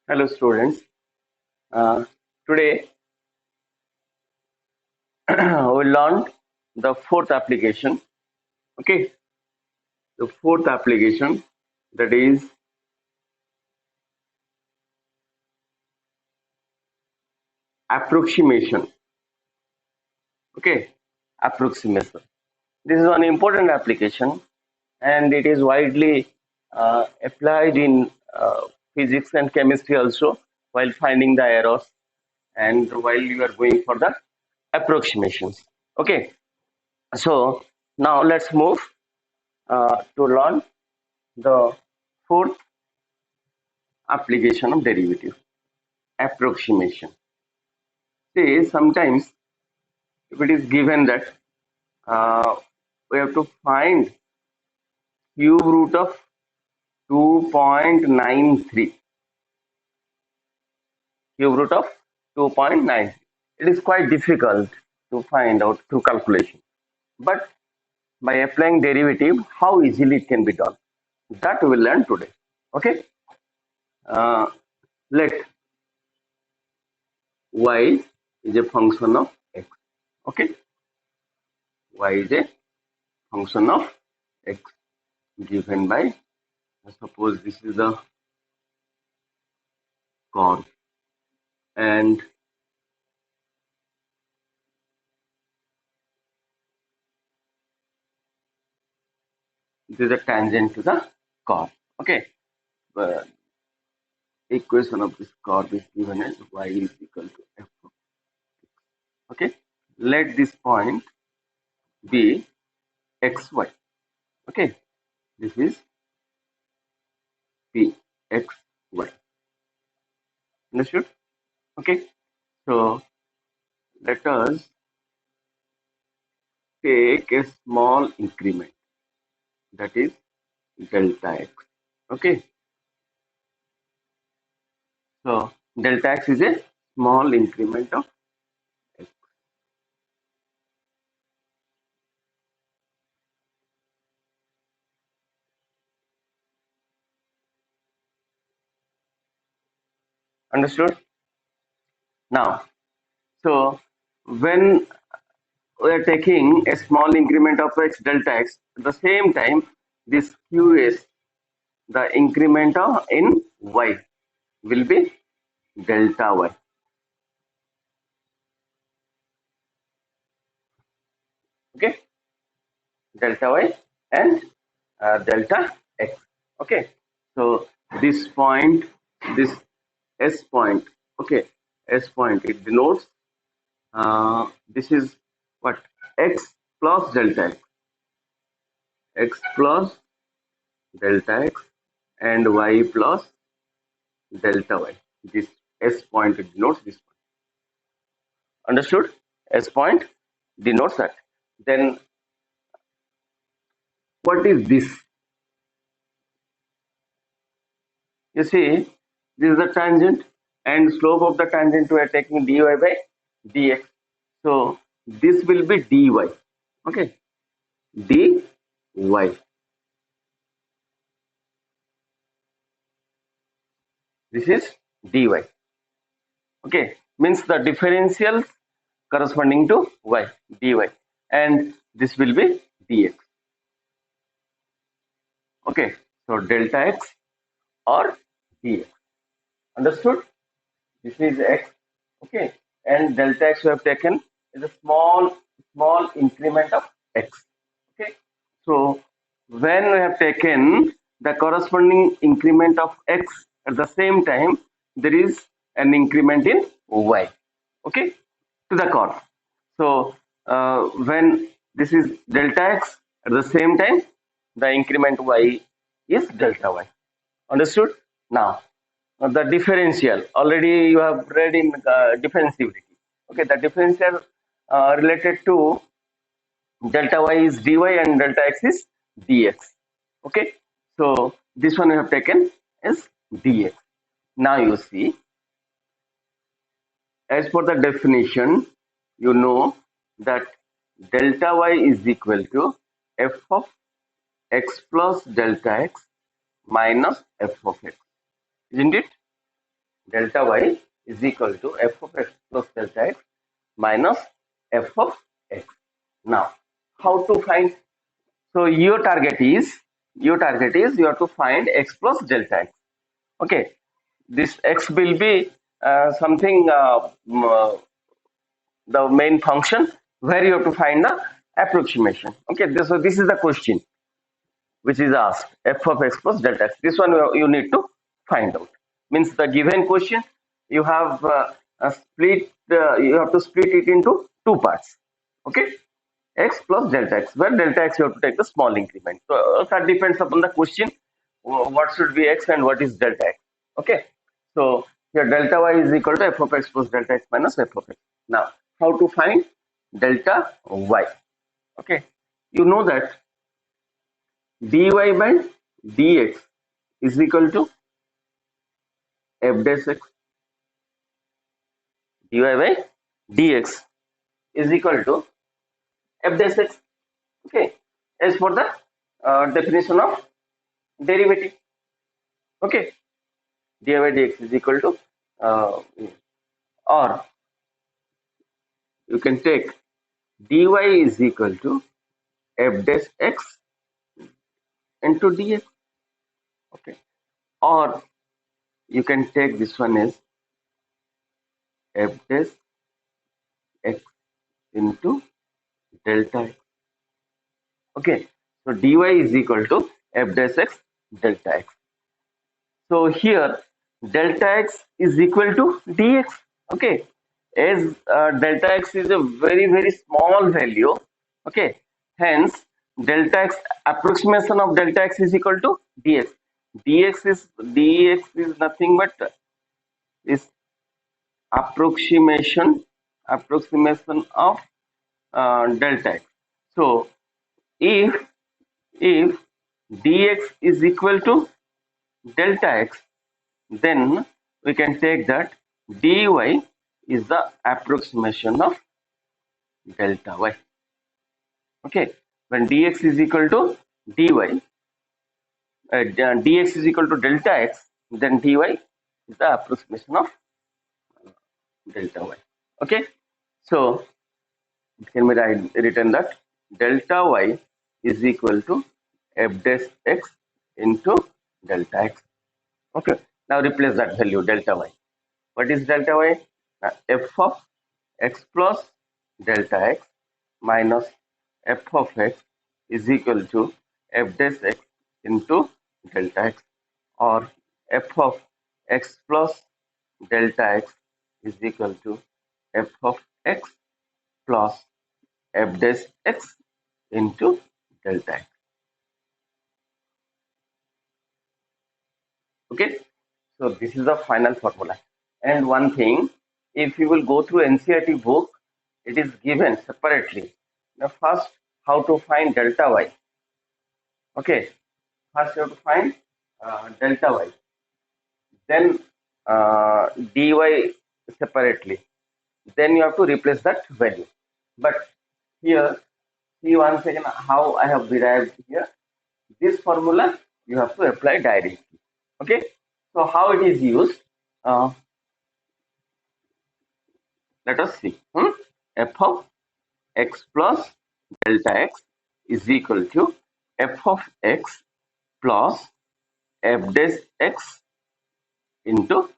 Hello students. Uh, Today we learned the fourth application. Okay, the fourth application, that is approximation. Okay, approximation. This is one important application, and it is widely applied in physics and chemistry also, while finding the errors and while you are going for the approximations. Okay, so now let's move to learn the fourth application of derivative, approximation. See, sometimes if it is given that we have to find cube root of 2.93, cube root of 2.9, it is quite difficult to find out through calculation. But by applying derivative, how easily it can be done, that we will learn today. Okay, uh, let y is a function of x. Okay, y is a function of x given by, suppose this is the curve, and this is a tangent to the curve. Okay, the equation of this curve is given as y is equal to f of. Okay, let this point be xy. Okay, this is p xy. Understood? Okay, so let us take a small increment, that is delta x. Okay, so delta x is a small increment of x. Understood? Now, so when we are taking a small increment of x delta x, at the same time this qs, the increment of in y, will be delta y. Okay, delta y and delta x. Okay, so this point, this s point, okay, s point, it denotes this is what, x plus delta x, x plus delta x, and y plus delta y. This s point denotes this point. Understood? S point denotes that. Then what is this? You see, this is the tangent, and slope of the tangent we are taking dy by dx. So this will be dy. Okay, dy. This is dy. Okay, means the differential corresponding to y, dy, and this will be dx. Okay, so delta x or dx. Understood? This is x. Okay, and delta x we have taken is a small increment of x. Okay, so when we have taken the corresponding increment of x, at the same time there is an increment in y. Okay, to the curve. So when this is delta x, at the same time the increment y is delta y. Understood? Now the differential, already you have read in differentiability. Okay, the differential related to delta y is dy and delta x is dx. Okay, so this one we have taken is dx. Now you see, as per the definition, you know that delta y is equal to f of x plus delta x minus f of x, isn't it? delta y is equal to f of x plus delta x minus f of x. Now, how to find? So your target is you have to find x plus delta x. Okay, this x will be something the main function where you have to find the approximation. Okay, this is the question which is asked, f of x plus delta x. This one you need to find out. Means the given question you have you have to split it into two parts. Okay, x plus delta x, where delta x you have to take the small increment. So that depends upon the question, what should be x and what is delta x. Okay, so here delta y is equal to f of x plus delta x minus f of x. Now, how to find delta y? Okay, you know that dy by dx is equal to f dash x. Dy by dx is equal to f dash x. Okay, as for the definition of derivative. Okay, dy by dx is equal to or you can take dy is equal to f dash x into dx. Okay, or you can take this one as f dash x into delta x. Okay, so dy is equal to f dash x delta x. So here delta x is equal to dx. Okay, as delta x is a very small value. Okay, hence delta x, approximation of delta x is equal to dx. Dx is nothing but is approximation of delta x. So if if dx is equal to delta x, then we can take that dy is the approximation of delta y. Okay, when dx is equal to dy, dx is equal to delta x, then dy is the approximation of delta y. Okay, so it can be written that delta y is equal to f dash x into delta x. Okay, now replace that value delta y. What is delta y? F of x plus delta x minus f of x is equal to f dash x into delta x, or f of x plus delta x is equal to f of x plus f dash x into delta x. Okay, so this is the final formula. And one thing, if you will go through NCERT book, it is given separately. Now first, how to find delta y. Okay, first you have to find delta y, then dy separately, then you have to replace that value. But here, see once again how I have derived here. This formula you have to apply directly. Okay, so how it is used? Let us see. F of x plus delta x is equal to f of x plus f dash x into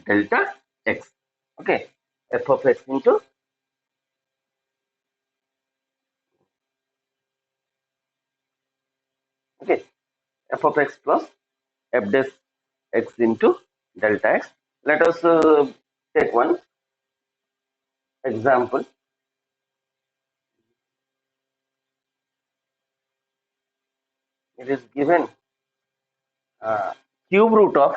delta x. Okay, f of x into okay f of x plus f dash x into delta x. Let us take one example. It is given cube root of,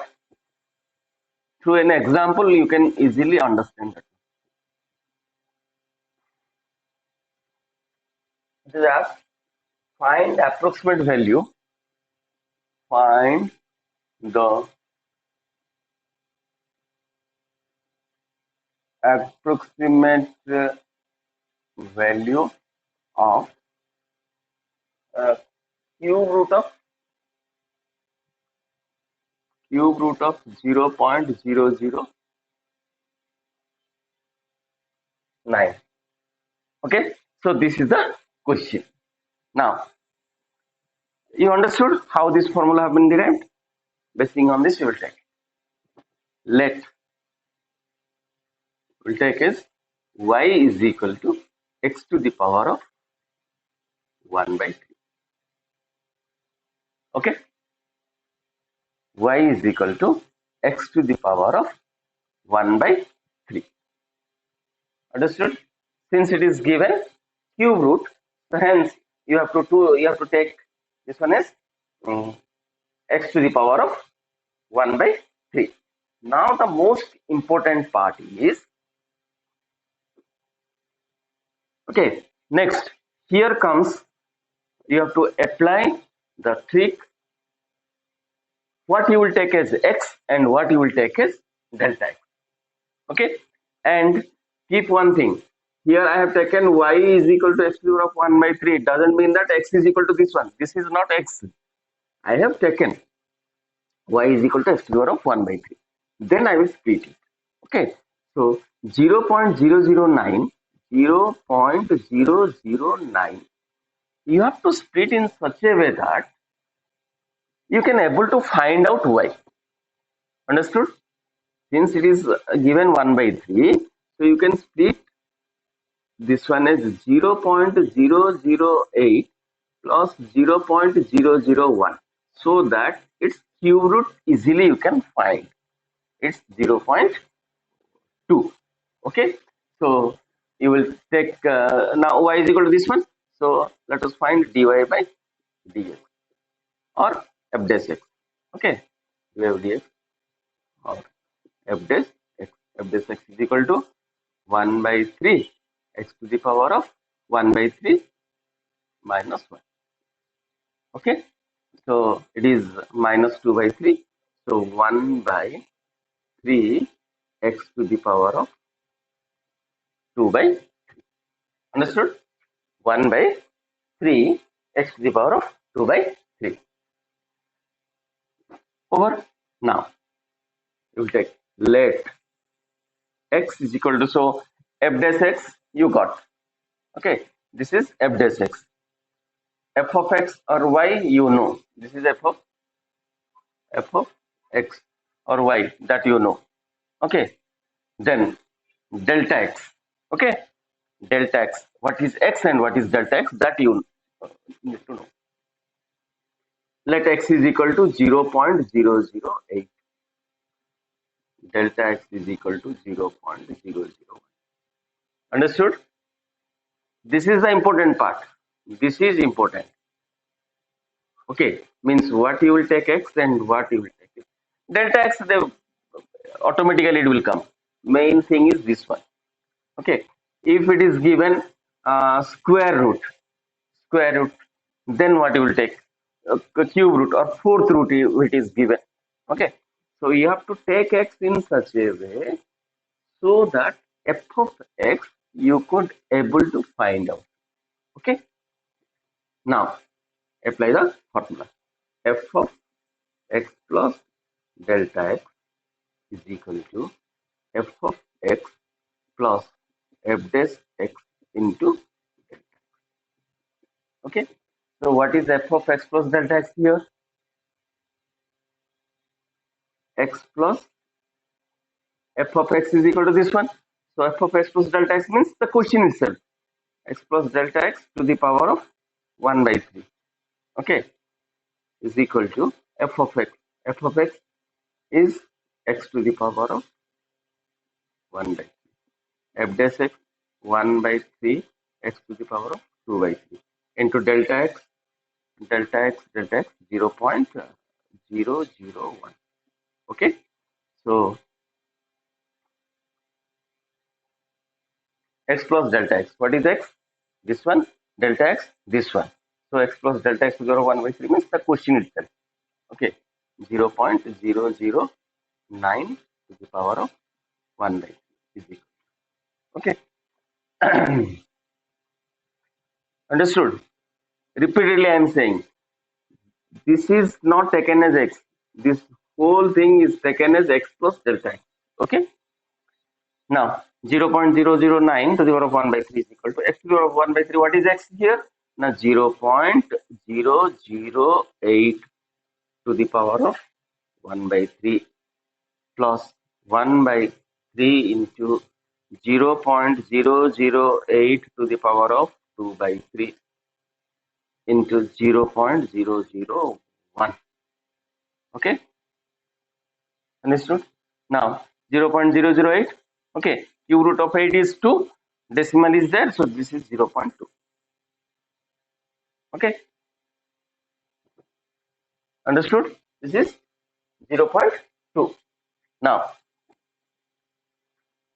through an example you can easily understand that. It is asked, find approximate value, find the approximate value of uh, cube root of 0.00 9. Okay, so this is the question. Now, you understood how this formula have been derived? Basing on this, you will take. Let will take is y is equal to x to the power of 1 by 3. Okay, y is equal to x to the power of 1 by 3. Understood? Since it is given cube root, so hence you have to take this one as x to the power of 1 by 3. Now the most important part is, okay, next here comes, you have to apply the trick, what you will take as x and what you will take as delta x. Okay, and keep one thing, here I have taken y is equal to x to the power of 1 by 3. It doesn't mean that x is equal to this one. This is not x. I have taken y is equal to x to the power of 1 by 3. Then I will split it. Okay, so 0.009, 0.009, you have to split in such a way that you can able to find out y. Understood? Since it is given 1 by 3, so you can split this one as 0.008 plus 0.001, so that its cube root easily you can find. It's 0.2. Okay, so you will take now y is equal to this one, so let us find dy by dx or f dash x. Okay, dy by dx or f dash x. F dash x is equal to 1 by 3 x to the power of 1 by 3 minus 1. Okay, so it is minus 2 by 3, so 1 by 3 x to the power of 2 by 3. Understood? 1 by 3 x to the power of 2 by 3. Over. Now you will take let x is equal to, so f dash x you got. Okay, this is f dash x. F of x or y, you know. This is f of x or y, that you know. Okay, then delta x. Okay, delta x. What is x and what is delta x, that you need to know. Let x is equal to 0.008. Delta x is equal to 0.001. Understood? This is the important part. This is important. Okay, means what you will take x and what you will take. Delta x, automatically it will come. Main thing is this one. Okay, if it is given square root, then what you will take? Cube root or fourth root it is given. Okay, so you have to take x in such a way so that f of x you could able to find out. Okay, now apply the formula. F of x plus delta x is equal to f of x plus f dash x into delta. Okay, so what is f of x plus delta x here? X plus f of x is equal to this one. So f of x plus delta x means the question itself. X plus delta x to the power of 1 by 3. Okay, is equal to f of x. F of x is x to the power of 1 by 3. F dash x 1 by 3 x to the power of 2 by 3 into delta x 0.001. Okay, so x plus delta x, what is x? This one, delta x this one. So x plus delta x to the power of 1 by 3 means the question itself. Okay, 0.009 to the power of 1 by 3 is equal. Okay, understood? Repeatedly I am saying, this is not taken as x. This whole thing is taken as x plus delta x. Okay. Now 0.009 to the power of 1 by 3 is equal to x to the power of 1 by 3. What is x here? Now 0.008 to the power of 1 by 3 plus 1 by 3 into 0.008 to the power of 2 by 3 into 0.001. Okay, understood? Now 0.008. Okay, cube root of 8 is 2, decimal is there, so this is 0.2. Okay, understood? This is 0.2. Now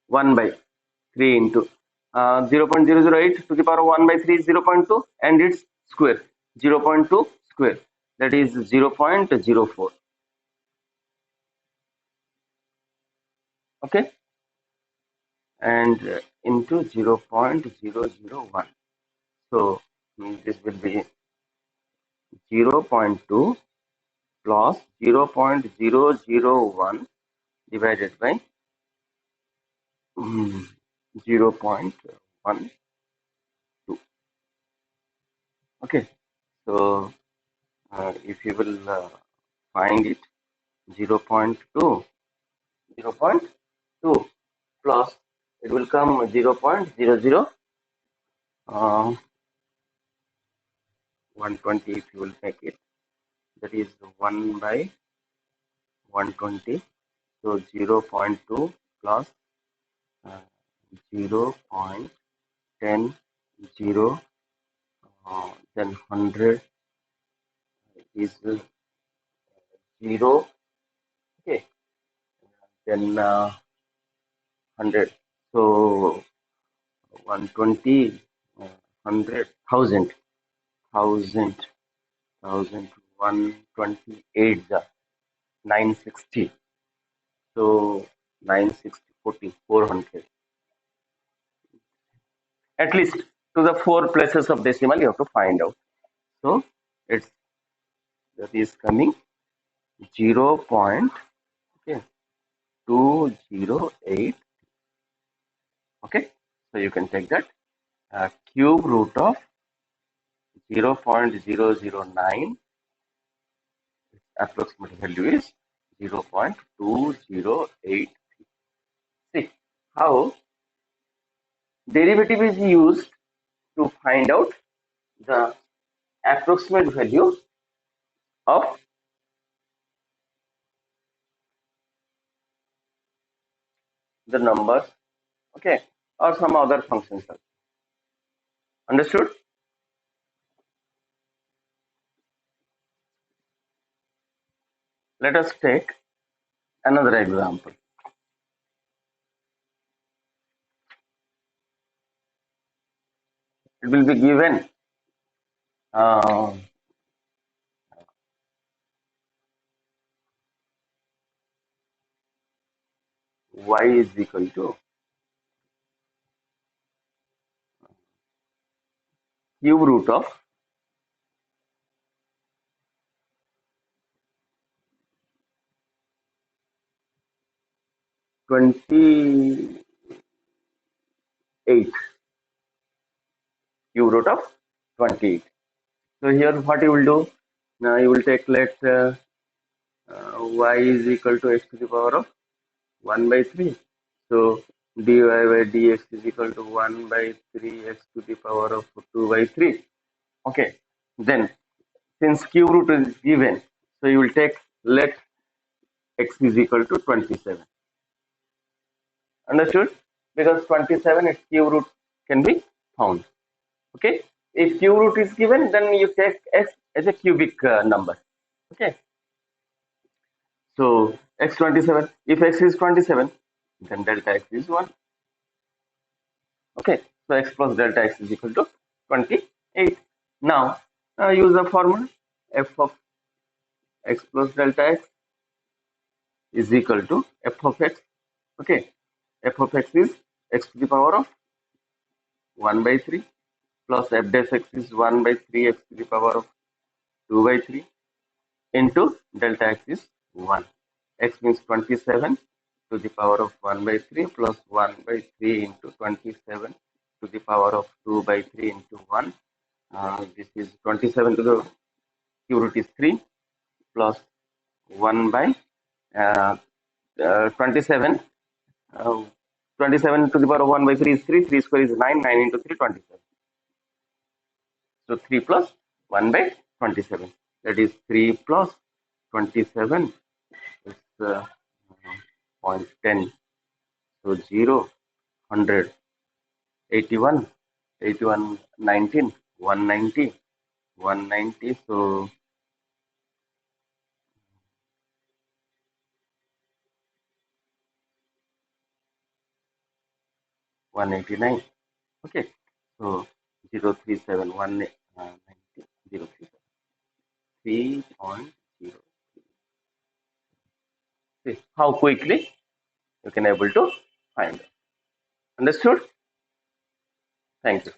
1 by 3 into 0.008 to the power of 1 by 3 is 0.2 and its square 0.2 square, that is 0.04. Okay, and into 0.001. So this will be 0.2 plus 0.001 divided by 0.12. Okay, so if you will find it, 0.2 plus it will come 0.00 120 if you will make it, that is 1 by 120. So 0.2 plus 0.10 then 100 is 0. Okay, then 100. So 120, 100, 1000, 128, 960. So 960, 40, 400. At least to the 4 places of decimal you have to find out. So it's that is coming 0.208. Okay, so you can take that cube root of 0.009, approximate value is 0.208. See how derivative is used to find out the approximate value of the numbers, okay, or some other functions. Understood? Let us take another example. It will be given y is equal to cube root of 28, cube root of 28. So here what you will do, now you will take, let y is equal to x to the power of 1 by 3. So dy by dx is equal to 1 by 3 x to the power of 2 by 3. Okay, then since cube root is given, so you will take, let x is equal to 27. Understood? Because 27 its cube root can be found. Okay, if cube root is given, then you take x as a cubic number. Okay, so x27, if x is 27, then delta x is 1. Okay, so x plus delta x is equal to 28. Now use the formula f of x plus delta x is equal to f of x. Okay, f of x is x to the power of 1 by 3 plus f dash x is 1 by 3 x to the power of 2 by 3 into delta x is 1. X means 27 to the power of 1 by 3 plus 1 by 3 into 27 to the power of 2 by 3 into 1. This is 27 to the cube root is 3 plus 1 by uh, 27. Uh, 27 to the power of 1 by 3 is 3. 3 square is 9. 9 into 3, 27. So 3 plus 1 by 27. That is 3 plus 27 is 0.10. So 0, 100, 81, 81, 19, 190, 190. So 189. Okay. So 037, 190, 037. 3.0. See how quickly you can able to find it. Understood? Thank you.